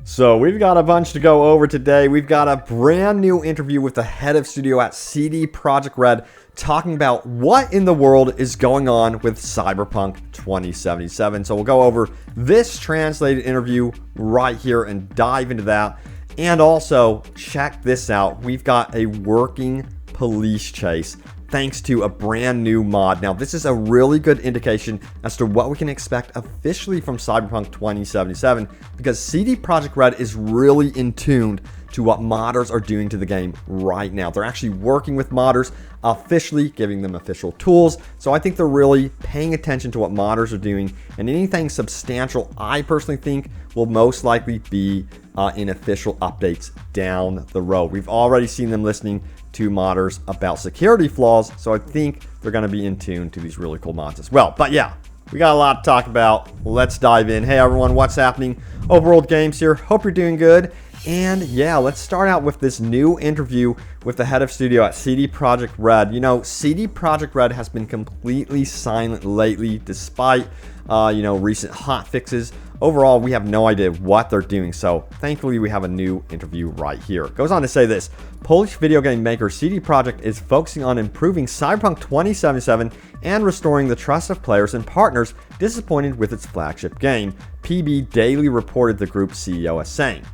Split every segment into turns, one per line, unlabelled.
So we've got a bunch to go over today. We've got a brand new interview with the head of studio at CD Projekt RED talking about what in the world is going on with Cyberpunk 2077. So we'll go over this translated interview right here and dive into that. And also, check this out. We've got a working police chase thanks to a brand new mod. Now, this is a really good indication as to what we can expect officially from Cyberpunk 2077 because CD Projekt RED is really in tune to what modders are doing to the game right now. They're actually working with modders, officially giving them official tools. So I think they're really paying attention to what modders are doing, and anything substantial, I personally think, will most likely be in official updates down the road. We've already seen them listening to modders about security flaws, so I think they're going to be in tune to these really cool mods as well. But yeah, we got a lot to talk about. Let's dive in. Hey everyone, what's happening? Overworld Games here. Hope you're doing good. And yeah, let's start out with this new interview with the head of studio at CD Projekt RED. You know, CD Projekt RED has been completely silent lately despite, recent hot fixes. Overall, we have no idea what they're doing, so thankfully we have a new interview right here. It goes on to say this: Polish video game maker CD Projekt is focusing on improving Cyberpunk 2077 and restoring the trust of players and partners disappointed with its flagship game, PB Daily reported the group's CEO as saying.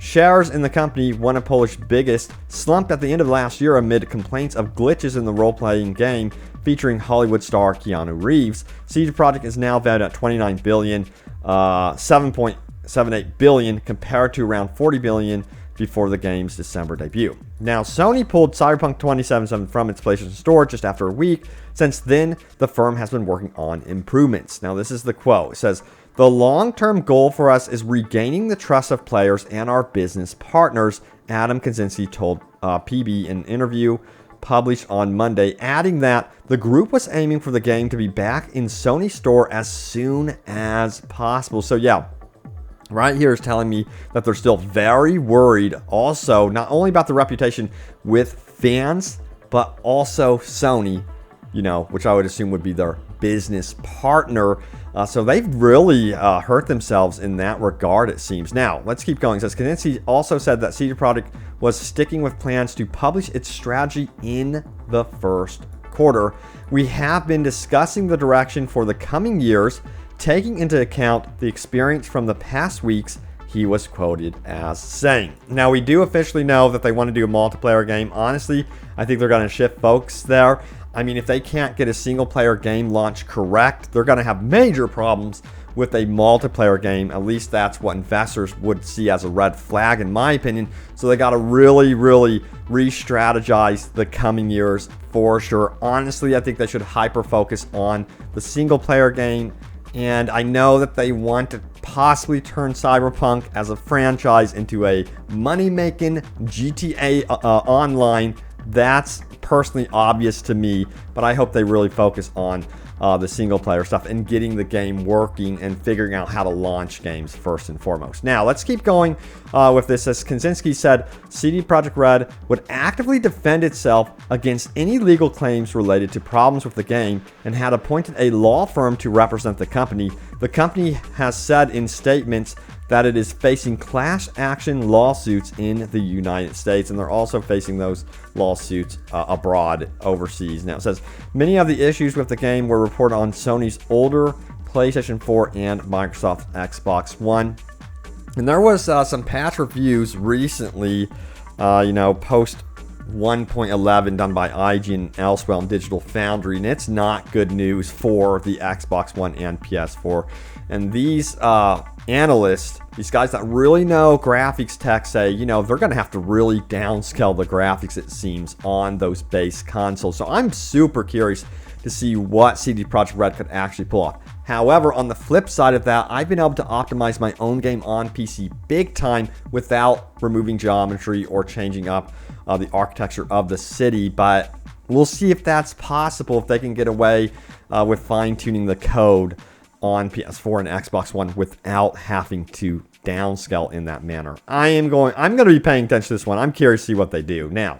Shares in the company, one of Polish's biggest, slumped at the end of last year amid complaints of glitches in the role-playing game featuring Hollywood star Keanu Reeves. CD Projekt is now valued at $29 billion, $7.78 billion compared to around $40 billion before the game's December debut. Now, Sony pulled Cyberpunk 2077 from its PlayStation Store just after a week. Since then, the firm has been working on improvements. Now, this is the quote. It says, "The long-term goal for us is regaining the trust of players and our business partners," Adam Kaczynski told PB in an interview published on Monday, adding that the group was aiming for the game to be back in Sony Store as soon as possible. So yeah, right here is telling me that they're still very worried also, not only about the reputation with fans, but also Sony, which I would assume would be their business partner. So they've really hurt themselves in that regard, it seems. Now, let's keep going. It says, Kaczynski also said that CD Projekt was sticking with plans to publish its strategy in the first quarter. "We have been discussing the direction for the coming years, taking into account the experience from the past weeks," he was quoted as saying. Now, we do officially know that they want to do a multiplayer game. Honestly, I think they're going to shift focus there. I mean, if they can't get a single-player game launch correct, they're going to have major problems with a multiplayer game. At least that's what investors would see as a red flag, in my opinion. So they got to really, really re-strategize the coming years for sure. Honestly, I think they should hyper-focus on the single-player game. And I know that they want to possibly turn Cyberpunk as a franchise into a money-making GTA Online. That's personally obvious to me, but I hope they really focus on the single player stuff and getting the game working and figuring out how to launch games first and foremost. Now, let's keep going with this. As Kaczynski said, CD Projekt RED would actively defend itself against any legal claims related to problems with the game and had appointed a law firm to represent the company. The company has said in statements that it is facing class action lawsuits in the United States, and they're also facing those lawsuits abroad, overseas. Now, it says many of the issues with the game were reported on Sony's older PlayStation 4 and Microsoft Xbox One. And there was some patch reviews recently, post 1.11 done by IGN and elsewhere on Digital Foundry, and it's not good news for the Xbox One and PS4. And these analysts, these guys that really know graphics tech, say, they're going to have to really downscale the graphics, it seems, on those base consoles. So I'm super curious to see what CD Projekt RED could actually pull off. However, on the flip side of that, I've been able to optimize my own game on PC big time without removing geometry or changing up the architecture of the city. But we'll see if that's possible, if they can get away with fine-tuning the code on PS4 and Xbox One without having to downscale in that manner. I'm going to be paying attention to this one. I'm curious to see what they do. Now,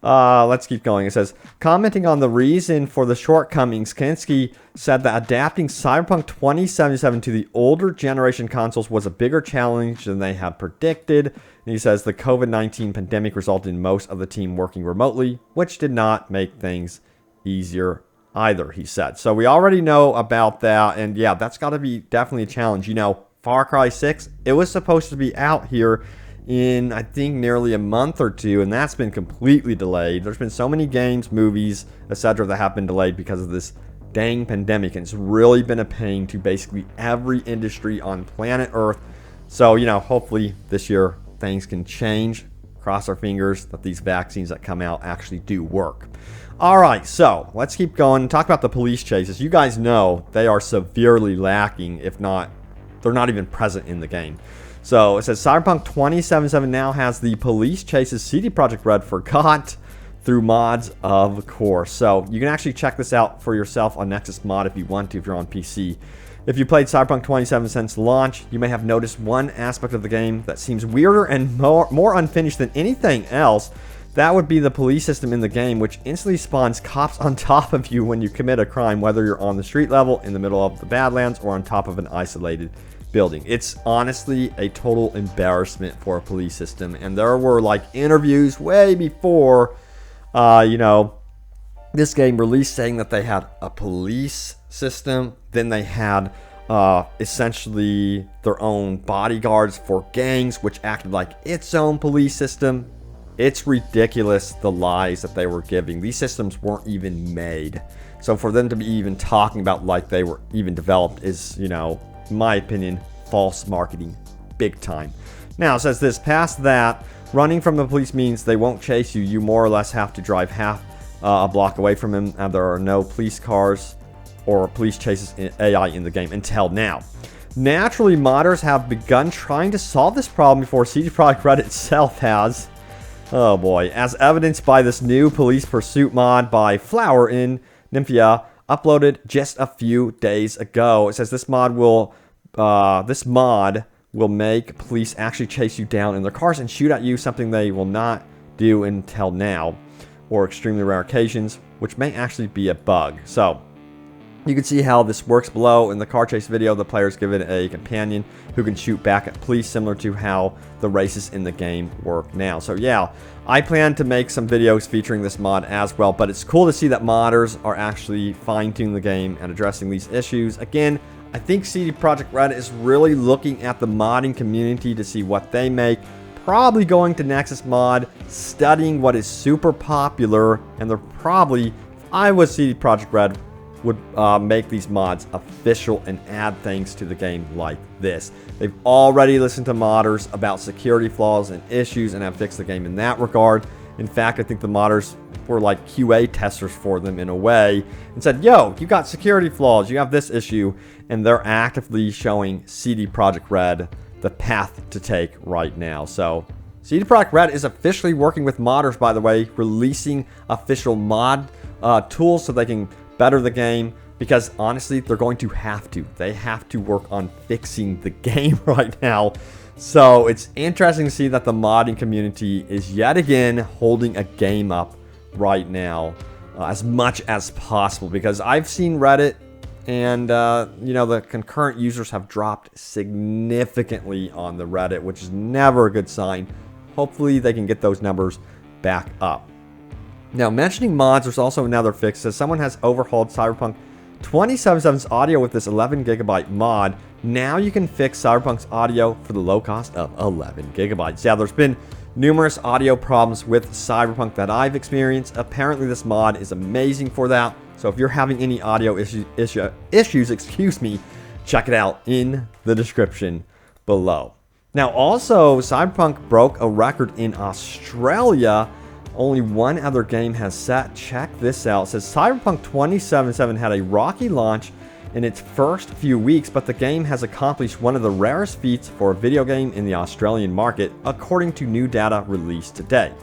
Let's keep going. It says, commenting on the reason for the shortcomings, Kinski said that adapting Cyberpunk 2077 to the older generation consoles was a bigger challenge than they had predicted. And he says the COVID-19 pandemic resulted in most of the team working remotely, which did not make things easier either, he said. So we already know about that, and yeah, that's got to be definitely a challenge. You know, Far Cry 6, it was supposed to be out here in, I think, nearly a month or two, and that's been completely delayed. There's been so many games, movies, etc. that have been delayed because of this dang pandemic, and it's really been a pain to basically every industry on planet Earth. So, you know, hopefully this year things can change. Cross our fingers that these vaccines that come out actually do work. All right, so let's keep going and talk about the police chases. You guys know they are severely lacking, if not, they're not even present in the game. So it says Cyberpunk 2077 now has the police chases CD Projekt RED forgot through mods, of course. So you can actually check this out for yourself on Nexus Mod if you want to, if you're on PC. If you played Cyberpunk 2077 since launch, you may have noticed one aspect of the game that seems weirder and more unfinished than anything else. That would be the police system in the game, which instantly spawns cops on top of you when you commit a crime, whether you're on the street level, in the middle of the Badlands, or on top of an isolated building. It's honestly a total embarrassment for a police system, and there were like interviews way before you know, this game released saying that they had a police system. Then they had essentially their own bodyguards for gangs, which acted like its own police system. It's ridiculous, the lies that they were giving. These systems weren't even made, so for them to be even talking about like they were even developed is, you know, in my opinion, false marketing big time. Now it says this, past that, running from the police means they won't chase you. You more or less have to drive half a block away from them, and there are no police cars or police chases in AI in the game until now. Naturally, modders have begun trying to solve this problem before CD Projekt RED itself has. Oh boy, as evidenced by this new police pursuit mod by Flower in Nymphia, uploaded just a few days ago. It says this mod will make police actually chase you down in their cars and shoot at you, something they will not do until now, or extremely rare occasions, which may actually be a bug. So you can see how this works below. In the car chase video, the player is given a companion who can shoot back at police, similar to how the races in the game work now. So yeah, I plan to make some videos featuring this mod as well, but it's cool to see that modders are actually fine-tuning the game and addressing these issues. Again, I think CD Projekt RED is really looking at the modding community to see what they make. Probably going to Nexus Mod, studying what is super popular, and they're probably, if I was CD Projekt RED, would make these mods official and add things to the game like this. They've already listened to modders about security flaws and issues and have fixed the game in that regard. In fact, I think the modders were like QA testers for them in a way and said, yo, you got security flaws, you have this issue, and they're actively showing CD Projekt RED the path to take right now. So CD Projekt RED is officially working with modders, by the way, releasing official mod tools so they can better the game, because honestly, they're going to have to. They have to work on fixing the game right now. So it's interesting to see that the modding community is yet again holding a game up right now as much as possible, because I've seen Reddit and you know, the concurrent users have dropped significantly on the Reddit, which is never a good sign. Hopefully they can get those numbers back up. Now, mentioning mods, there's also another fix. Says someone has overhauled Cyberpunk 2077's audio with this 11 gigabyte mod. Now you can fix Cyberpunk's audio for the low cost of 11 gigabytes. Yeah, there's been numerous audio problems with Cyberpunk that I've experienced. Apparently, this mod is amazing for that. So if you're having any audio issues, excuse me, check it out in the description below. Now, also, Cyberpunk broke a record in Australia. Only one other game has set. Check this out. It says Cyberpunk 2077 had a rocky launch in its first few weeks, but the game has accomplished one of the rarest feats for a video game in the Australian market, according to new data released today.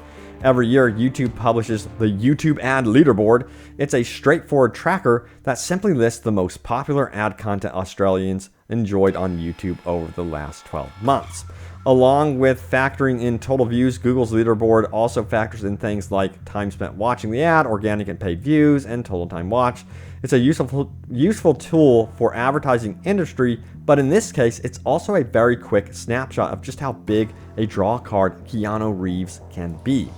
Every year, YouTube publishes the YouTube Ad Leaderboard. It's a straightforward tracker that simply lists the most popular ad content Australians enjoyed on YouTube over the last 12 months. Along with factoring in total views, Google's leaderboard also factors in things like time spent watching the ad, organic and paid views, and total time watched. It's a useful tool for advertising industry, but in this case, it's also a very quick snapshot of just how big a draw card Keanu Reeves can be.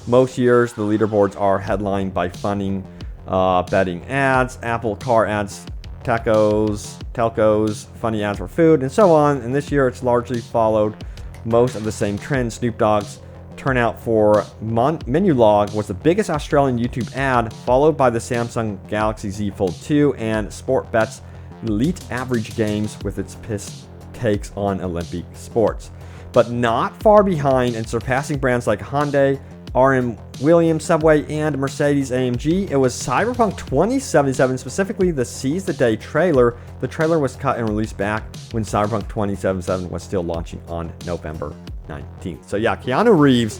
Most years, the leaderboards are headlined by funding, betting ads, Apple car ads, telcos, funny ads for food, and so on. And this year, it's largely followed most of the same trends. Snoop Dogg's turnout for menu log was the biggest Australian YouTube ad, followed by the Samsung Galaxy Z Fold 2 and Sportbet's Elite Average Games with its piss takes on Olympic sports. But not far behind and surpassing brands like Hyundai, RM Williams, Subway, and Mercedes-AMG, it was Cyberpunk 2077, specifically the Seize the Day trailer. The trailer was cut and released back when Cyberpunk 2077 was still launching on November 19th. So yeah, Keanu Reeves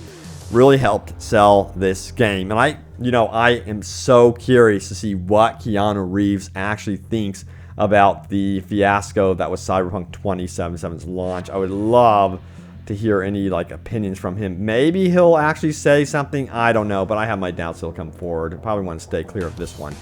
really helped sell this game. And I am so curious to see what Keanu Reeves actually thinks about the fiasco that was Cyberpunk 2077's launch. I would love to hear any opinions from him. Maybe he'll actually say something, I don't know, but I have my doubts he'll come forward. Probably want to stay clear of this one.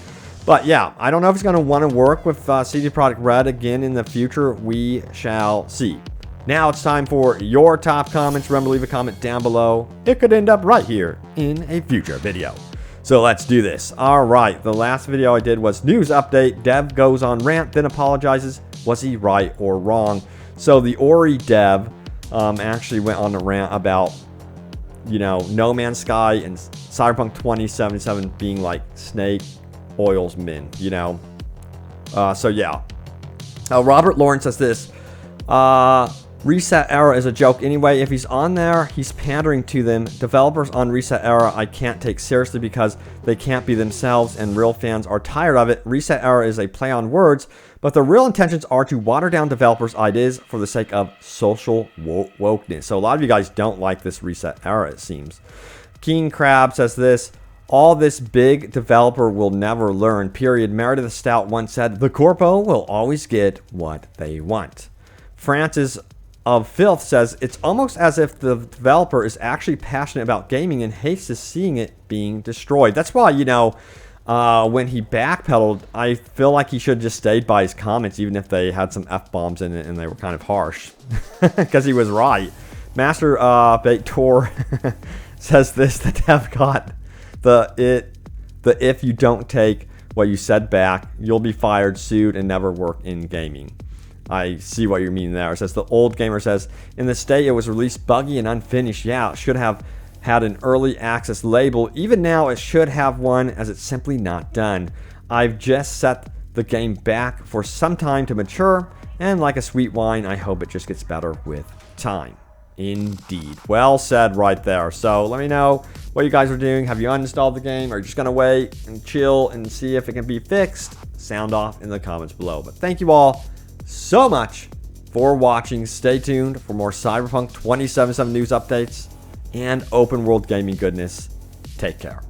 But yeah, I don't know if he's going to want to work with CD Projekt RED again in the future. We shall see. Now it's time for your top comments. Remember, leave a comment down below. It could end up right here in a future video. So let's do this. All right, the last video I did was news update. Dev goes on rant, then apologizes. Was he right or wrong? So the Ori dev actually went on a rant about, No Man's Sky and Cyberpunk 2077 being like snake oils men, So yeah. Robert Lawrence says this. Reset Era is a joke anyway. If he's on there, he's pandering to them. Developers on Reset Era I can't take seriously because they can't be themselves and real fans are tired of it. Reset Era is a play on words, but the real intentions are to water down developers' ideas for the sake of social wokeness. So a lot of you guys don't like this Reset Era, it seems. King Crab says this. All this big developer will never learn, period. Meredith Stout once said, the corpo will always get what they want. Francis of Filth says, it's almost as if the developer is actually passionate about gaming and hates to seeing it being destroyed. That's why, when he backpedaled, I feel like he should have just stayed by his comments, even if they had some F-bombs in it and they were kind of harsh. Because he was right. Master Baitor says this, the dev got the if you don't take what you said back, you'll be fired, sued, and never work in gaming. I see what you mean there. It says the old gamer says, in the state it was released buggy and unfinished. Yeah, it should have had an early access label. Even now it should have one as it's simply not done. I've just set the game back for some time to mature, and like a sweet wine, I hope it just gets better with time. Indeed. Well said right there. So let me know what you guys are doing. Have you uninstalled the game? Or are you just going to wait and chill and see if it can be fixed? Sound off in the comments below. But thank you all so much for watching. Stay tuned for more Cyberpunk 2077 news updates and open world gaming goodness. Take care.